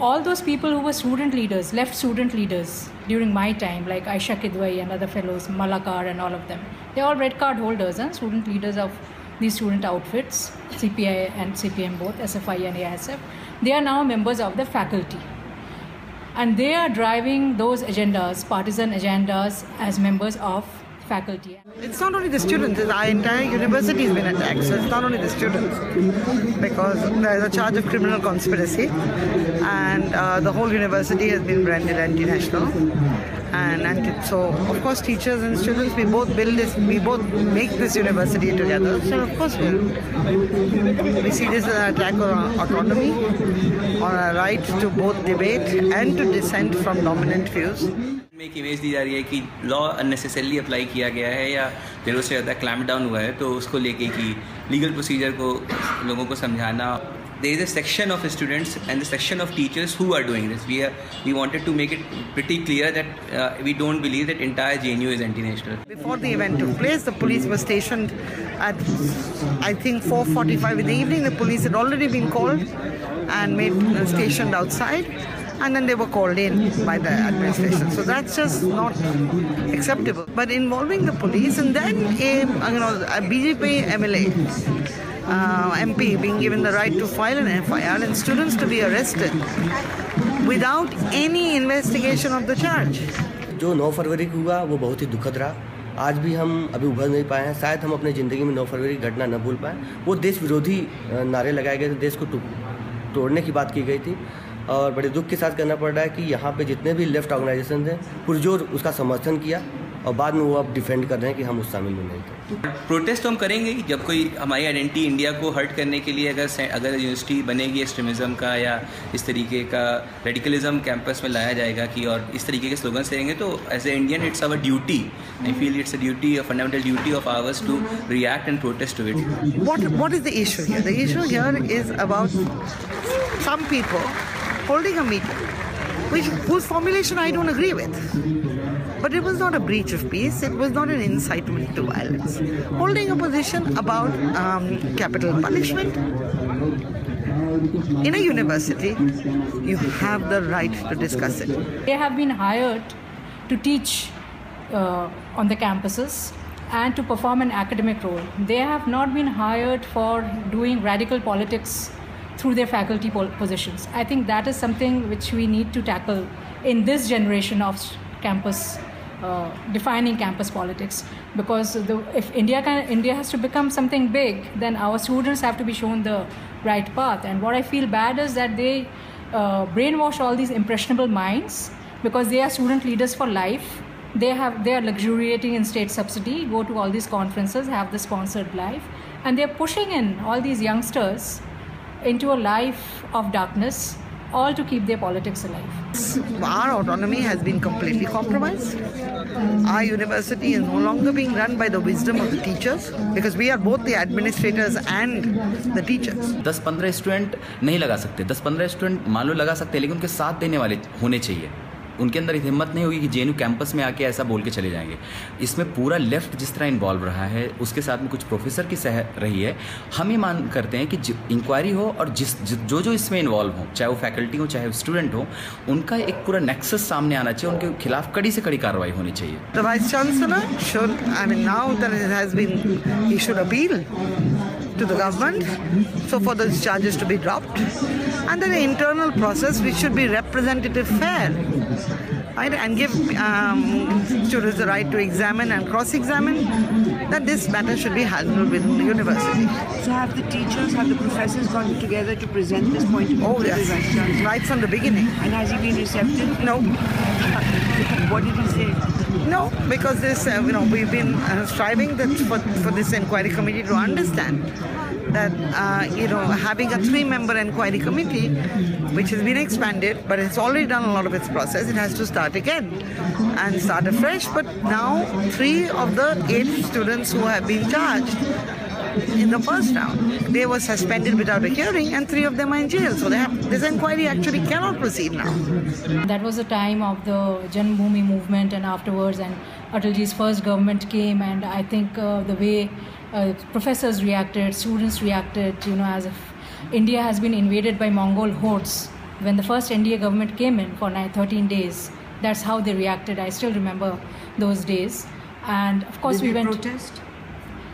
All those people who were student leaders, left student leaders during my time, like Aisha Kidwai and other fellows, Malakar and all of them, they're all red card holders and student leaders of these student outfits, CPI and CPM both, SFI and AISF. They are now members of the faculty. And they are driving those agendas, partisan agendas, as members of faculty. It's not only the students, our entire university has been attacked. So it's not only the students, because there is a charge of criminal conspiracy, and the whole university has been branded anti-national. And so, of course, teachers and students, we both build this, we both make this university together. So, of course, we see this as an attack on our autonomy, on our right to both debate and to dissent from dominant views. में एक image दी जा रही है कि law unnecessarily apply किया गया है या ज़रूरत से ज़्यादा क्लैम्प डाउन हुआ है, तो उसको लेके कि लीगल प्रोसीजर को लोगों को समझाना. There is a section of students and the section of teachers who are doing this. We wanted to make it pretty clear that we don't believe that entire JNU is anti-national. Before the event took place, the police was stationed at, I think, 4:45 in the evening. The police had already been called and stationed outside. And then they were called in by the administration. So that's just not acceptable. But involving the police and then a BJP MLA, MP being given the right to file an FIR and students to be arrested without any investigation of the charge. जो 9 फरवरी को हुआ वो बहुत ही दुखद रहा. आज भी हम अभी उभर नहीं पाए हैं. शायद हम अपने ज़िंदगी में 9 फरवरी की घटना न भूल पाएँ. वो देश विरोधी नारे लगाए गए थे, देश को तोड़ने की बात की गई थी. और बड़े दुख के साथ कहना पड़ रहा है कि यहाँ पे जितने भी लेफ्ट ऑर्गेनाइजेशन थे पुरजोर उसका समर्थन किया और बाद में वो अब डिफेंड कर रहे हैं कि हम उस शामिल में नहीं थे. प्रोटेस्ट तो हम करेंगे जब कोई हमारी आइडेंटिटी इंडिया को हर्ट करने के लिए अगर यूनिवर्सिटी बनेगी एक्सट्रीमिज़म का या इस तरीके का रेडिकलिज्म कैंपस में लाया जाएगा कि और इस तरीके के स्लोगन रहेंगे, तो as a Indian it's our duty. I feel it's a duty, a fundamental duty of ours to react and protest to it. What is the issue here? The issue here is about some people holding a meeting whose formulation I don't agree with. But it was not a breach of peace, it was not an incitement to violence. Holding a position about capital punishment in a university, you have the right to discuss it. They have been hired to teach on the campuses and to perform an academic role. They have not been hired for doing radical politics through their faculty positions. I think that is something which we need to tackle in this generation of campus, defining campus politics. Because if India has to become something big, then our students have to be shown the right path. And what I feel bad is that they brainwash all these impressionable minds because they are student leaders for life. They are luxuriating in state subsidy, go to all these conferences, have the sponsored life, and they are pushing in all these youngsters into a life of darkness, all to keep their politics alive. Our autonomy has been completely compromised. Our university is no longer being run by the wisdom of the teachers, because we are both the administrators and the teachers. 10-15 student नहीं लगा सकते, 10-15 student मान लो लगा सकते, लेकिन उनके साथ देने वाले होने चाहिए. उनके अंदर हिम्मत नहीं होगी कि जेएनयू कैंपस में आके ऐसा बोल के चले जाएंगे. इसमें पूरा लेफ्ट जिस तरह इन्वॉल्व रहा है, उसके साथ में कुछ प्रोफेसर की सह रही है. हम ये मान करते हैं कि इंक्वायरी हो और जो इसमें इन्वॉल्व हो, चाहे वो फैकल्टी हो चाहे स्टूडेंट हो, उनका एक पूरा नेक्सस सामने आना चाहिए. उनके खिलाफ कड़ी से कड़ी कार्रवाई होनी चाहिए. The Vice Chancellor should, now that it has been, he should appeal to the government so for those charges to be dropped, and then an internal process which should be representative, fair, right, and give students the right to examine and cross-examine, that this matter should be handled within the university. So have the teachers, have the professors gone together to present this point of view? Oh yes, right from the beginning. And has he been receptive? No. What did he say? No, because this, we've been striving for this inquiry committee to understand that, having a 3-member inquiry committee, which has been expanded, but it's already done a lot of its process, it has to start again and start afresh. But now 3 of the 8 students who have been charged in the first round, they were suspended without a hearing, and 3 of them are in jail. So this inquiry actually cannot proceed now. That was the time of the Janmabhoomi movement, and afterwards, and Atalji's first government came, and I think the way professors reacted, students reacted, as if India has been invaded by Mongol hordes. When the first NDA government came in for 13 days, that's how they reacted. I still remember those days. And of course, we went. Protest?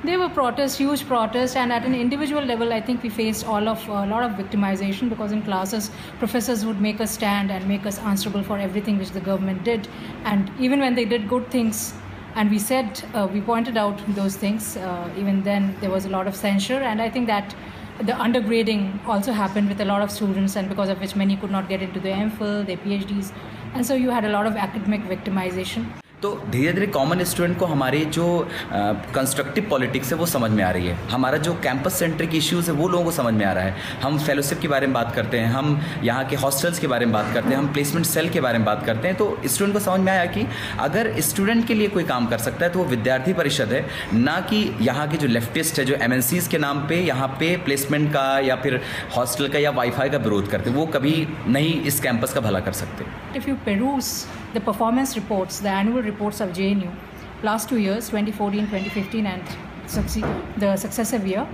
There were protests, huge protests, and at an individual level, I think we faced a lot of victimization, because in classes, professors would make us stand and make us answerable for everything which the government did. And even when they did good things, and we pointed out those things, even then there was a lot of censure. And I think that the undergrading also happened with a lot of students, and because of which many could not get into their MPhil, their PhDs, and so you had a lot of academic victimization. तो धीरे धीरे common student को हमारी जो constructive politics है वो समझ में आ रही है, हमारा जो कैंपस सेंट्रिक इश्यूज़ है वो लोगों को समझ में आ रहा है। हम फेलोशिप के बारे में बात करते हैं, हम यहाँ के हॉस्टल्स के बारे में बात करते हैं, हम प्लेसमेंट सेल के बारे में बात करते हैं। तो स्टूडेंट को समझ में आया कि अगर स्टूडेंट के लिए कोई काम कर सकता है तो वो विद्यार्थी परिषद है, ना कि यहाँ के जो लेफ्टिस्ट है जो MNCs के नाम पे यहाँ पे प्लेसमेंट का या फिर हॉस्टल का या वाईफाई का विरोध करते हैं। वो कभी नहीं इस कैंपस का भला कर सकते। If you peruse the performance reports, the annual reports of JNU, last 2 years, 2014, 2015, and the successive year,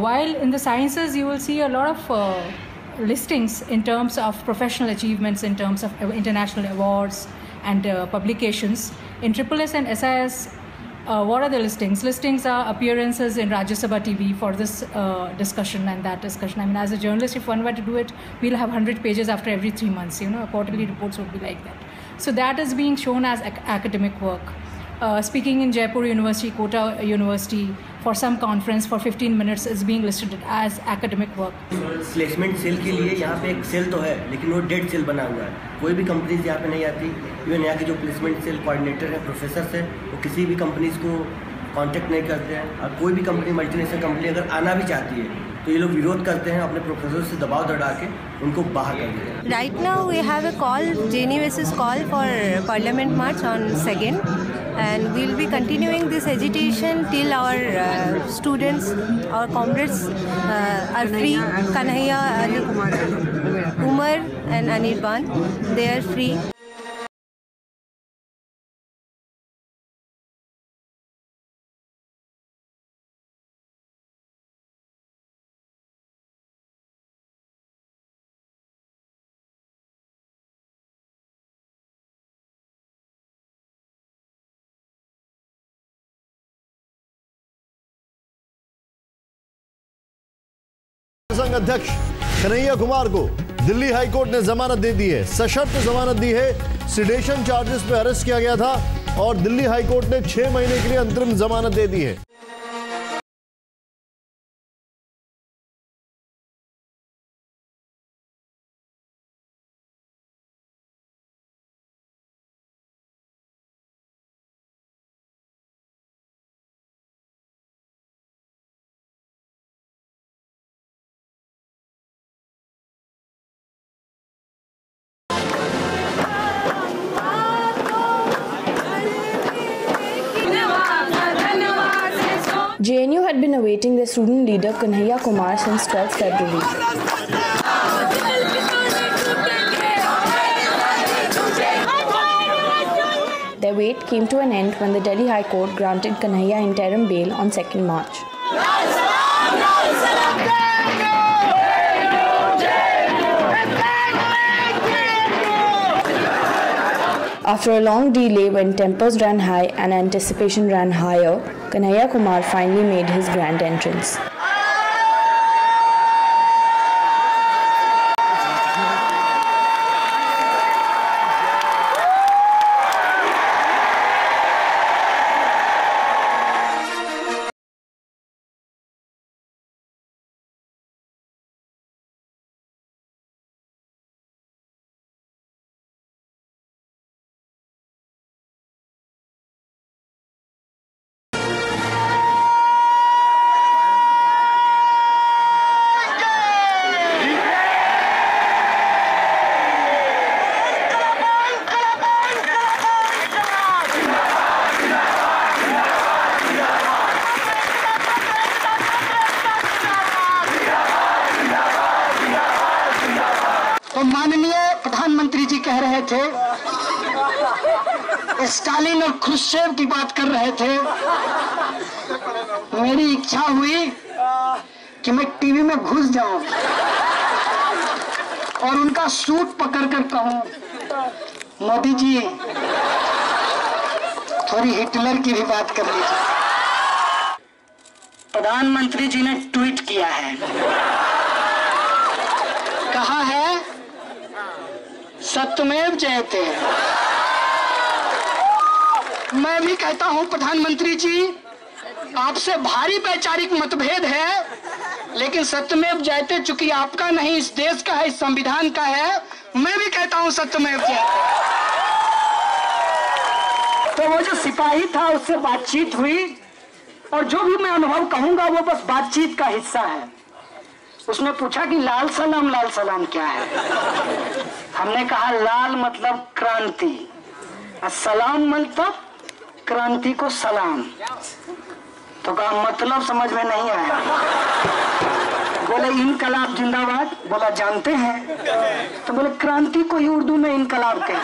while in the sciences you will see a lot of listings in terms of professional achievements, in terms of international awards and publications. In SSS and SIS, what are the listings? Listings are appearances in Rajya Sabha TV for this discussion and that discussion. I mean, as a journalist, if one were to do it, we'll have 100 pages after every 3 months. Quarterly reports would be like that. So that is being shown as academic work. Speaking in Jaipur University, Kota University, for some conference for 15 minutes is being listed as academic work. Placement cell के लिए यहाँ पे एक cell तो है, लेकिन वो dead cell बना हुआ है। कोई भी कंपनीज यहाँ पे नहीं आती। इवन यहाँ के जो प्लेसमेंट सेल कोऑर्डिनेटर हैं, प्रोफेसर हैं, वो किसी भी कंपनीज को कांटेक्ट नहीं करते हैं। और कोई भी कंपनी, मल्टीनेशनल कंपनी अगर आना भी चाहती है तो ये लोग विरोध करते हैं, अपने प्रोफेसर से दबाव दड़ा के उनको बाहर कर देते हैं। Right now we have a call, JNUS's call for Parliament March on 2nd, and we'll be continuing this agitation till our students, our comrades are free. Kanhaiya, Umar and Anirban, they are free. संघ अध्यक्ष कन्हैया कुमार को Delhi high court ने जमानत दे दी है। सशर्त जमानत दी है। Sedation charges पे अरेस्ट किया गया था और दिल्ली हाईकोर्ट ने 6 महीने के लिए अंतरिम जमानत दे दी है। JNU had been awaiting their student leader Kanhaiya Kumar since 12th February. Their wait came to an end when the Delhi High Court granted Kanhaiya interim bail on 2nd March. After a long delay when tempers ran high and anticipation ran higher, Kanhaiya Kumar finally made his grand entrance. माननीय प्रधानमंत्री जी कह रहे थे Stalin और Khrushchev की बात कर रहे थे, मेरी इच्छा हुई कि मैं टीवी में घुस जाऊं और उनका सूट पकड़कर कहूं, मोदी जी थोड़ी हिटलर की भी बात कर लीजिए। प्रधानमंत्री जी ने ट्वीट किया है, कहा है सत्यमेव जयते। मैं भी कहता हूं प्रधानमंत्री जी, आपसे भारी वैचारिक मतभेद है, लेकिन सत्यमेव जयते चूंकि आपका नहीं, इस देश का है, इस संविधान का है, मैं भी कहता हूं सत्यमेव जयते। तो वो जो सिपाही था उससे बातचीत हुई, और जो भी मैं अनुभव कहूंगा वो बस बातचीत का हिस्सा है। उसने पूछा कि लाल सलाम क्या है? हमने कहा लाल मतलब क्रांति, और सलाम मतलब क्रांति को सलाम। तो कहा मतलब समझ में नहीं आया। बोले इनकलाब जिंदाबाद। बोला जानते हैं। तो बोले क्रांति को ही उर्दू में इनकलाब कहते हैं।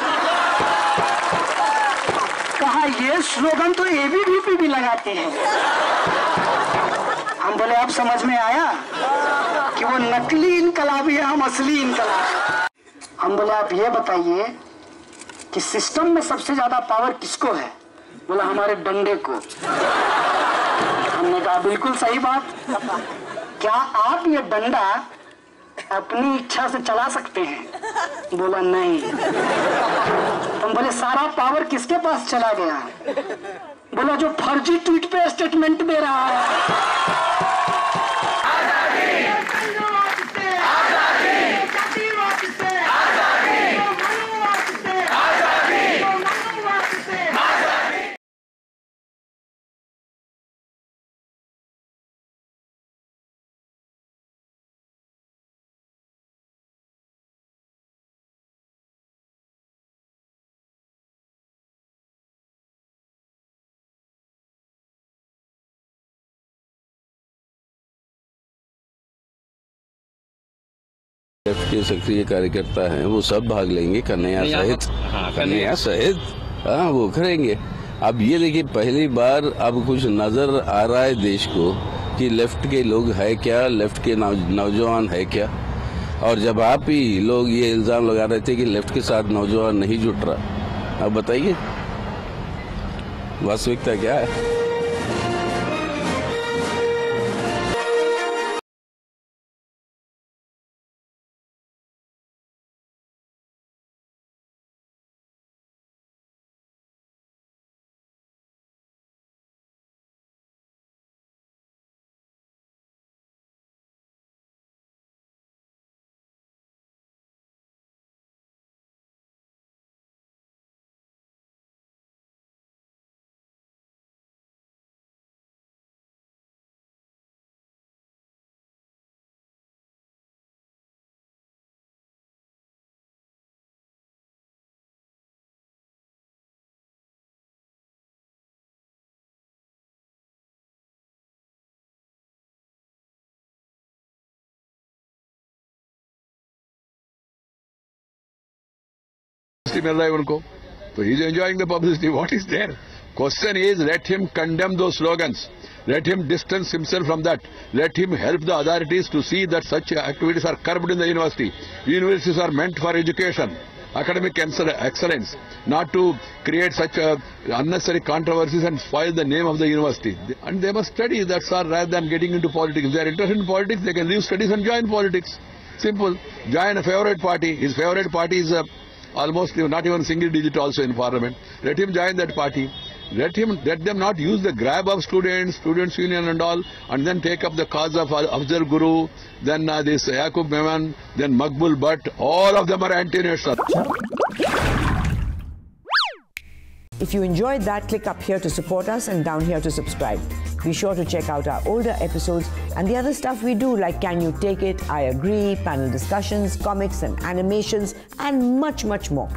कहा ये स्लोगन तो एबीवीपी भी लगाती है। हम बोले अब समझ में आया कि वो नकली इनकलाबी है, हम असली इनकलाब। हम बोले आप ये बताइए कि सिस्टम में सबसे ज्यादा पावर किसको है? बोला हमारे डंडे को। हमने कहा बिल्कुल सही बात। क्या आप ये डंडा अपनी इच्छा से चला सकते हैं? बोला नहीं। हम बोले सारा पावर किसके पास चला गया? बोला जो फर्जी ट्वीट पे स्टेटमेंट दे रहा है। के सक्रिय कार्यकर्ता हैं, वो सब भाग लेंगे, कन्हैया सहित हाँ वो करेंगे। अब ये देखिए पहली बार अब कुछ नजर आ रहा है देश को कि लेफ्ट के लोग है क्या, लेफ्ट के नौजवान है क्या। और जब आप ही लोग ये इल्जाम लगा रहे थे कि लेफ्ट के साथ नौजवान नहीं जुट रहा, अब बताइए वास्तविकता क्या है। मिल रहा है उनको, तो he is enjoying the publicity. What is there? Question is, let him condemn those slogans. Let him distance himself from that. Let him help the authorities to see that such activities are curbed in the university. Universities are meant for education, academic excellence, not to create such unnecessary controversies and spoil the name of the university. And they must study, that's all, rather than getting into politics. If they are interested in politics, they can leave studies and join politics. Simple. Join a favorite party. His favorite party is almost not even single digit also in parliament. Let him join that party. Let them not use the grab of students union and all, and then take up the cause of Afzal Guru, then this Yaqub Memon, then Maqbul Butt. All of them are anti-national. If you enjoyed that, click up here to support us and down here to subscribe. Be sure to check out our older episodes and the other stuff we do, like Can You Take It, I Agree, panel discussions, comics and animations, and much, much more.